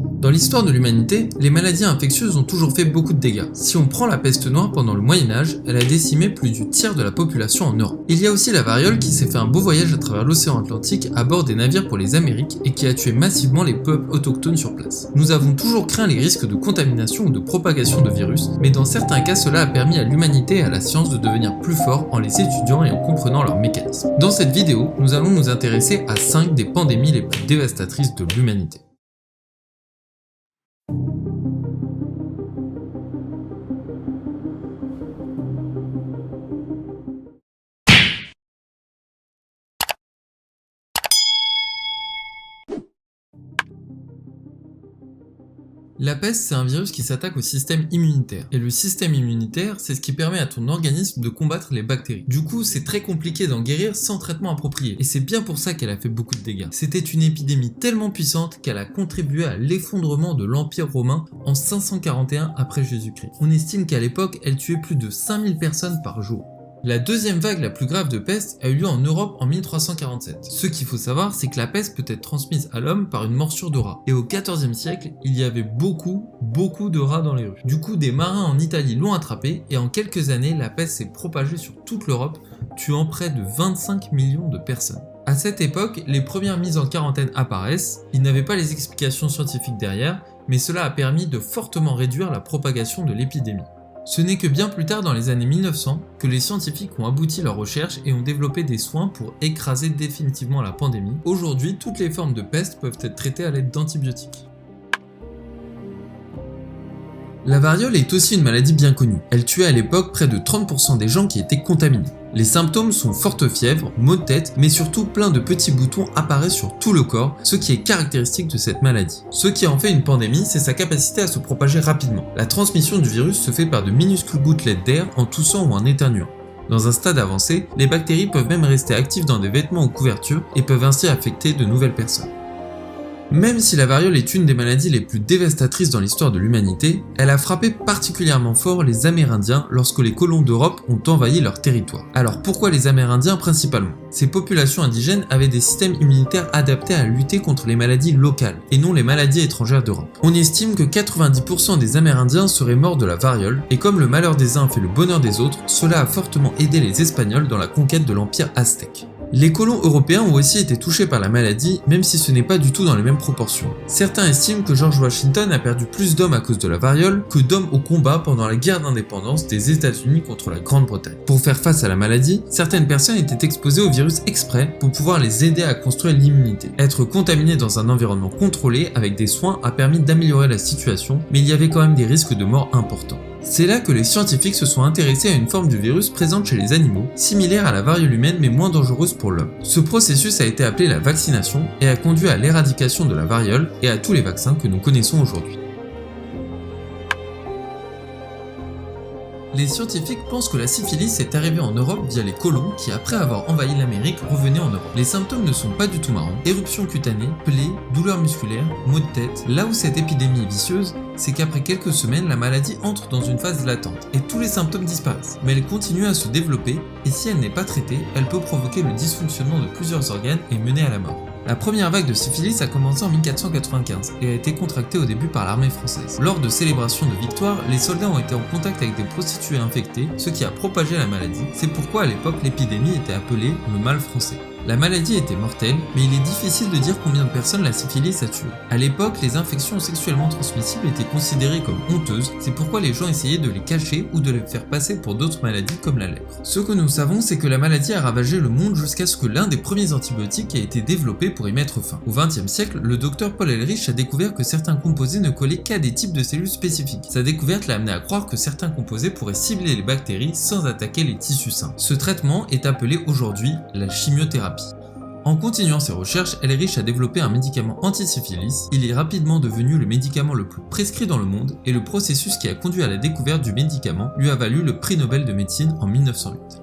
Dans l'histoire de l'humanité, les maladies infectieuses ont toujours fait beaucoup de dégâts. Si on prend la peste noire pendant le Moyen-Âge, elle a décimé plus du tiers de la population en Europe. Il y a aussi la variole qui s'est fait un beau voyage à travers l'océan Atlantique à bord des navires pour les Amériques et qui a tué massivement les peuples autochtones sur place. Nous avons toujours craint les risques de contamination ou de propagation de virus, mais dans certains cas cela a permis à l'humanité et à la science de devenir plus forts en les étudiant et en comprenant leurs mécanismes. Dans cette vidéo, nous allons nous intéresser à 5 des pandémies les plus dévastatrices de l'humanité. La peste, c'est un virus qui s'attaque au système immunitaire. Et le système immunitaire, c'est ce qui permet à ton organisme de combattre les bactéries. Du coup, c'est très compliqué d'en guérir sans traitement approprié. Et c'est bien pour ça qu'elle a fait beaucoup de dégâts. C'était une épidémie tellement puissante qu'elle a contribué à l'effondrement de l'Empire romain en 541 après Jésus-Christ. On estime qu'à l'époque, elle tuait plus de 5000 personnes par jour. La deuxième vague la plus grave de peste a eu lieu en Europe en 1347. Ce qu'il faut savoir, c'est que la peste peut être transmise à l'homme par une morsure de rat. Et au XIVe siècle, il y avait beaucoup de rats dans les rues. Du coup, des marins en Italie l'ont attrapé et en quelques années, la peste s'est propagée sur toute l'Europe, tuant près de 25 millions de personnes. À cette époque, les premières mises en quarantaine apparaissent, ils n'avaient pas les explications scientifiques derrière, mais cela a permis de fortement réduire la propagation de l'épidémie. Ce n'est que bien plus tard dans les années 1900 que les scientifiques ont abouti leurs recherches et ont développé des soins pour écraser définitivement la pandémie. Aujourd'hui, toutes les formes de peste peuvent être traitées à l'aide d'antibiotiques. La variole est aussi une maladie bien connue. Elle tuait à l'époque près de 30% des gens qui étaient contaminés. Les symptômes sont forte fièvre, maux de tête, mais surtout plein de petits boutons apparaissent sur tout le corps, ce qui est caractéristique de cette maladie. Ce qui en fait une pandémie, c'est sa capacité à se propager rapidement. La transmission du virus se fait par de minuscules gouttelettes d'air en toussant ou en éternuant. Dans un stade avancé, les bactéries peuvent même rester actives dans des vêtements ou couvertures et peuvent ainsi affecter de nouvelles personnes. Même si la variole est une des maladies les plus dévastatrices dans l'histoire de l'humanité, elle a frappé particulièrement fort les Amérindiens lorsque les colons d'Europe ont envahi leur territoire. Alors pourquoi les Amérindiens principalement ? Ces populations indigènes avaient des systèmes immunitaires adaptés à lutter contre les maladies locales, et non les maladies étrangères d'Europe. On estime que 90% des Amérindiens seraient morts de la variole, et comme le malheur des uns fait le bonheur des autres, cela a fortement aidé les Espagnols dans la conquête de l'Empire aztèque. Les colons européens ont aussi été touchés par la maladie, même si ce n'est pas du tout dans les mêmes proportions. Certains estiment que George Washington a perdu plus d'hommes à cause de la variole que d'hommes au combat pendant la guerre d'indépendance des États-Unis contre la Grande-Bretagne. Pour faire face à la maladie, certaines personnes étaient exposées au virus exprès pour pouvoir les aider à construire l'immunité. Être contaminé dans un environnement contrôlé avec des soins a permis d'améliorer la situation, mais il y avait quand même des risques de mort importants. C'est là que les scientifiques se sont intéressés à une forme du virus présente chez les animaux, similaire à la variole humaine mais moins dangereuse pour l'homme. Ce processus a été appelé la vaccination et a conduit à l'éradication de la variole et à tous les vaccins que nous connaissons aujourd'hui. Les scientifiques pensent que la syphilis est arrivée en Europe via les colons qui, après avoir envahi l'Amérique, revenaient en Europe. Les symptômes ne sont pas du tout marrants. Éruptions cutanées, plaies, douleurs musculaires, maux de tête. Là où cette épidémie est vicieuse, c'est qu'après quelques semaines, la maladie entre dans une phase latente et tous les symptômes disparaissent. Mais elle continue à se développer et si elle n'est pas traitée, elle peut provoquer le dysfonctionnement de plusieurs organes et mener à la mort. La première vague de syphilis a commencé en 1495 et a été contractée au début par l'armée française. Lors de célébrations de victoire, les soldats ont été en contact avec des prostituées infectées, ce qui a propagé la maladie. C'est pourquoi à l'époque l'épidémie était appelée le mal français. La maladie était mortelle, mais il est difficile de dire combien de personnes la syphilis a tué. À l'époque, les infections sexuellement transmissibles étaient considérées comme honteuses, c'est pourquoi les gens essayaient de les cacher ou de les faire passer pour d'autres maladies comme la lèpre. Ce que nous savons, c'est que la maladie a ravagé le monde jusqu'à ce que l'un des premiers antibiotiques ait été développé pour y mettre fin. Au XXe siècle, le docteur Paul Ehrlich a découvert que certains composés ne collaient qu'à des types de cellules spécifiques. Sa découverte l'a amené à croire que certains composés pourraient cibler les bactéries sans attaquer les tissus sains. Ce traitement est appelé aujourd'hui la chimiothérapie. En continuant ses recherches, Ehrlich a développé un médicament anti-syphilis. Il est rapidement devenu le médicament le plus prescrit dans le monde et le processus qui a conduit à la découverte du médicament lui a valu le prix Nobel de médecine en 1908.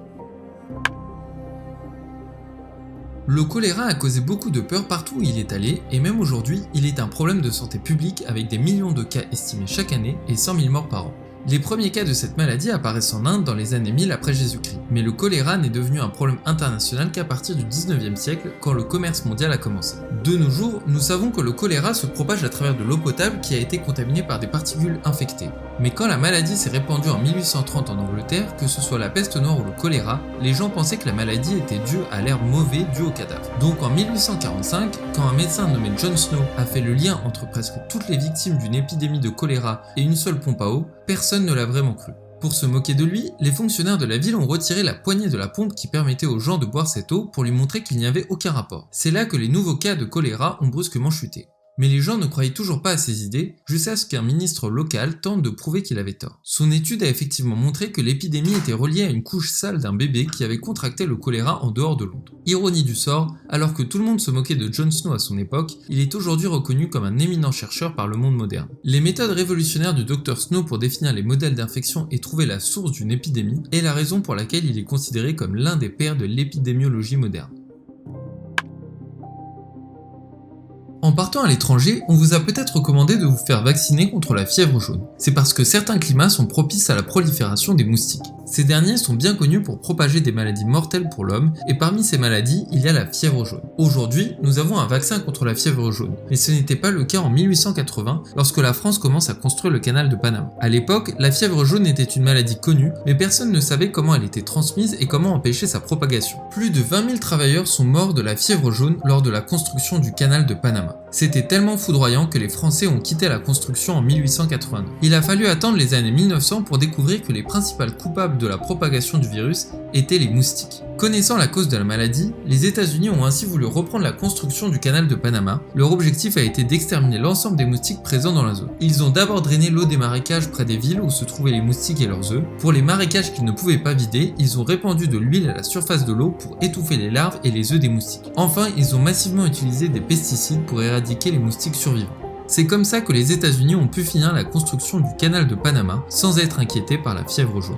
Le choléra a causé beaucoup de peur partout où il est allé et même aujourd'hui, il est un problème de santé publique avec des millions de cas estimés chaque année et 100 000 morts par an. Les premiers cas de cette maladie apparaissent en Inde dans les années 1000 après Jésus-Christ, mais le choléra n'est devenu un problème international qu'à partir du 19e siècle, quand le commerce mondial a commencé. De nos jours, nous savons que le choléra se propage à travers de l'eau potable qui a été contaminée par des particules infectées. Mais quand la maladie s'est répandue en 1830 en Angleterre, que ce soit la peste noire ou le choléra, les gens pensaient que la maladie était due à l'air mauvais dû aux cadavres. Donc en 1845, quand un médecin nommé John Snow a fait le lien entre presque toutes les victimes d'une épidémie de choléra et une seule pompe à eau, personne ne l'a vraiment cru. Pour se moquer de lui, les fonctionnaires de la ville ont retiré la poignée de la pompe qui permettait aux gens de boire cette eau pour lui montrer qu'il n'y avait aucun rapport. C'est là que les nouveaux cas de choléra ont brusquement chuté. Mais les gens ne croyaient toujours pas à ses idées, jusqu'à ce qu'un ministre local tente de prouver qu'il avait tort. Son étude a effectivement montré que l'épidémie était reliée à une couche sale d'un bébé qui avait contracté le choléra en dehors de Londres. Ironie du sort, alors que tout le monde se moquait de John Snow à son époque, il est aujourd'hui reconnu comme un éminent chercheur par le monde moderne. Les méthodes révolutionnaires du Dr Snow pour définir les modèles d'infection et trouver la source d'une épidémie est la raison pour laquelle il est considéré comme l'un des pères de l'épidémiologie moderne. En partant à l'étranger, on vous a peut-être recommandé de vous faire vacciner contre la fièvre jaune. C'est parce que certains climats sont propices à la prolifération des moustiques. Ces derniers sont bien connus pour propager des maladies mortelles pour l'homme, et parmi ces maladies, il y a la fièvre jaune. Aujourd'hui, nous avons un vaccin contre la fièvre jaune, mais ce n'était pas le cas en 1880, lorsque la France commence à construire le canal de Panama. À l'époque, la fièvre jaune était une maladie connue, mais personne ne savait comment elle était transmise et comment empêcher sa propagation. Plus de 20 000 travailleurs sont morts de la fièvre jaune lors de la construction du canal de Panama. C'était tellement foudroyant que les Français ont quitté la construction en 1882. Il a fallu attendre les années 1900 pour découvrir que les principales coupables de la propagation du virus étaient les moustiques. Connaissant la cause de la maladie, les États-Unis ont ainsi voulu reprendre la construction du canal de Panama. Leur objectif a été d'exterminer l'ensemble des moustiques présents dans la zone. Ils ont d'abord drainé l'eau des marécages près des villes où se trouvaient les moustiques et leurs œufs. Pour les marécages qu'ils ne pouvaient pas vider, ils ont répandu de l'huile à la surface de l'eau pour étouffer les larves et les œufs des moustiques. Enfin, ils ont massivement utilisé des pesticides pour éradiquer les moustiques survivants. C'est comme ça que les États-Unis ont pu finir la construction du canal de Panama sans être inquiétés par la fièvre jaune.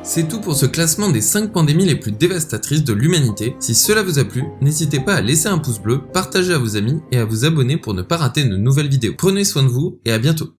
C'est tout pour ce classement des 5 pandémies les plus dévastatrices de l'humanité. Si cela vous a plu, n'hésitez pas à laisser un pouce bleu, partager à vos amis et à vous abonner pour ne pas rater de nouvelles vidéos. Prenez soin de vous et à bientôt.